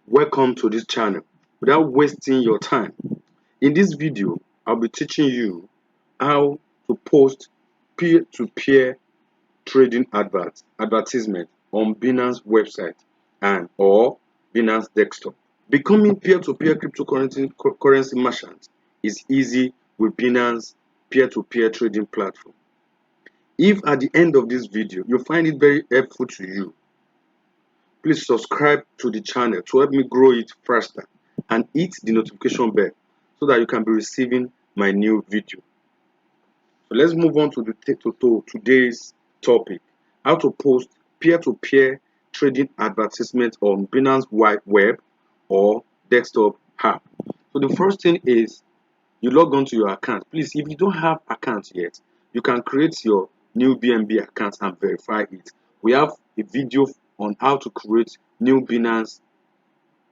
Welcome to this channel. Without wasting your time, in this video I'll be teaching you how to post peer-to-peer trading advertisement on Binance website and or Binance desktop. Becoming peer-to-peer cryptocurrency merchant is easy with Binance peer-to-peer trading platform. If at the end of this video you find it very helpful to you, please subscribe to the channel to help me grow it faster and hit the notification bell so that you can be receiving my new video. So let's move on to today's topic: how to post peer-to-peer trading advertisement on Binance web or desktop app. So the first thing is you log on to your account. Please, if you don't have account yet, you can create your new BNB account and verify it. We have a video on how to create new Binance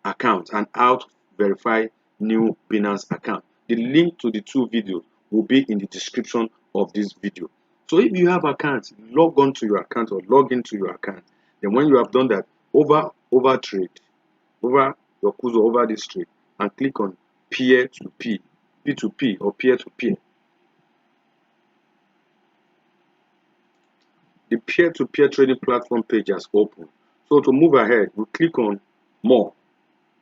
account and how to verify new Binance account. The link to the two videos will be in the description of this video. So if you have account, log on to your account or log into your account. Then when you have done that, over trade, over your cursor over this trade, and click on peer-to-peer, P2P or peer-to-peer. The peer-to-peer trading platform page has opened. So to move ahead, we click on more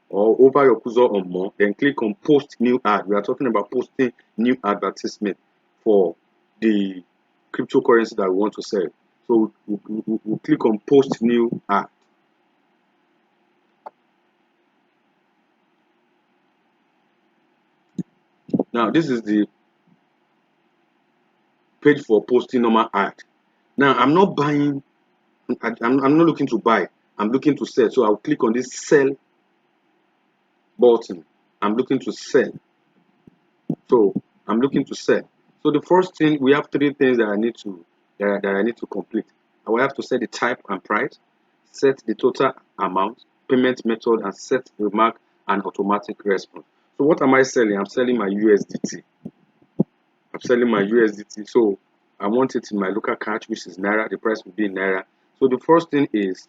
or over your cursor on more, then click on post new ad. We are talking about posting new advertisement for the cryptocurrency that we want to sell. So we'll click on post new ad. Now this is the page for posting normal ad. Now I'm not buying, I'm not looking to buy, I'm looking to sell. So I'll click on this sell button. I'm looking to sell. So I'm looking to sell. So the first thing, we have three things that I need to complete. I will have to set the type and price, set the total amount, payment method, and set remark and automatic response. So what am I selling? I'm selling my USDT. I'm selling my USDT. So I want it in my local cash, which is Naira. The price will be in Naira. So the first thing is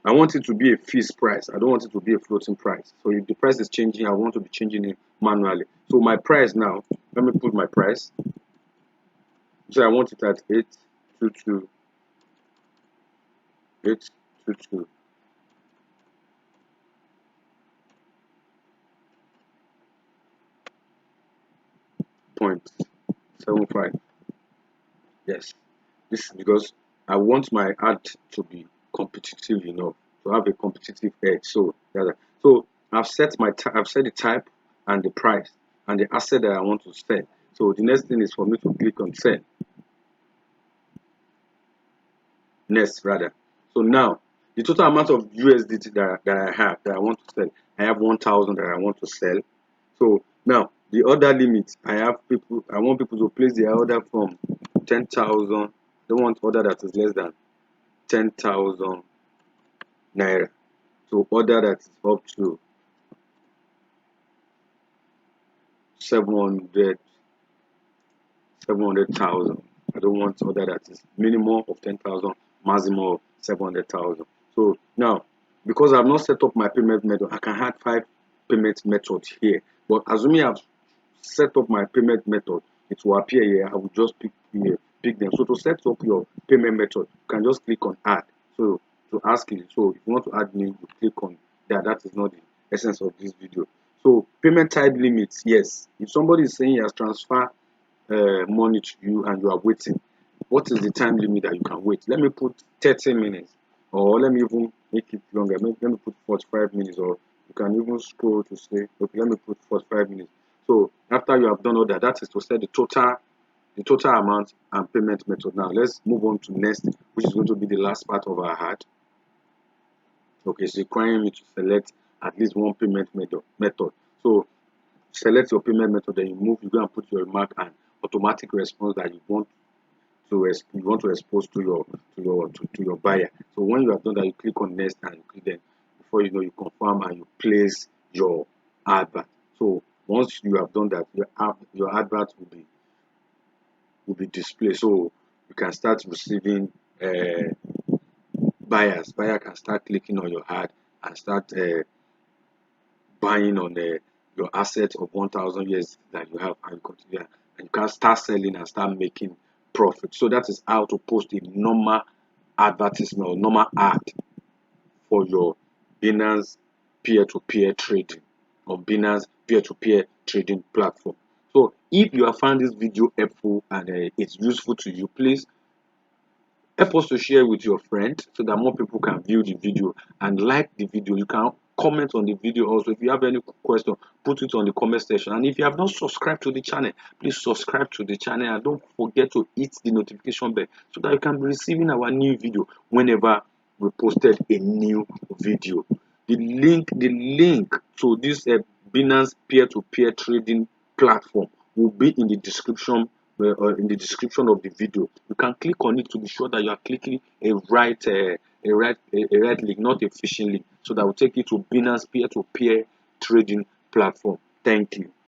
I want it to be a fixed price. I don't want it to be a floating price. So if the price is changing, I want to be changing it manually. So my price now, let me put my price. So I want it at 822, 822. Point 75. Yes, this is because I want my ad to be competitive enough to have a competitive edge. So I've set the type and the price and the asset that I want to sell. So the next thing is for me to click on sell. Next, rather. So now the total amount of USDT that I have that I want to sell, I have 1,000 that I want to sell. So now the order limit, I want people to place their order from 10,000. I don't want order that is less than 10,000 naira. So order that is up to 700,000. I don't want order that is minimum of 10,000, maximum of 700,000. So now, because I've not set up my payment method, I can add 5 payment methods here. But assuming I've set up my payment method, it will appear here. I will just pick them. So to set up your payment method, you can just click on add. So to ask it. So if you want to add new, you click on that. That is not the essence of this video. So payment type limits, yes. If somebody is saying he has transferred money to you and you are waiting, what is the time limit that you can wait? Let me put 30 minutes, or let me even make it longer. Let me put 45 minutes, or you can even scroll to say, okay, let me put 45 minutes. So after you have done all that, that is to set the total amount and payment method. Now let's move on to next, which is going to be the last part of our ad. Okay, it's requiring me to select at least one payment method. So select your payment method, then you go and put your remark and automatic response that you want to expose to your buyer. So when you have done that, you click on next and you click, then before you know, you confirm and you place your advert. So once you have done that, your advert will be displayed. So you can start receiving buyers. Buyer can start clicking on your ad and start buying on your asset of 1,000 years that you have, and continue, and you can start selling and start making profit. So that is how to post a normal advertisement or normal ad for your Binance peer-to-peer trading or Binance peer-to-peer trading platform. So if you have found this video helpful and it's useful to you, please help us to share with your friend so that more people can view the video and like the video. You can comment on the video also. If you have any question, put it on the comment section. And if you have not subscribed to the channel, please subscribe to the channel and don't forget to hit the notification bell so that you can be receiving our new video whenever we posted a new video. The link to this Binance peer-to-peer trading platform will be in the description of the video. You can click on it to be sure that you are clicking a right link, not a phishing link, so that will take you to Binance peer-to-peer trading platform. Thank you.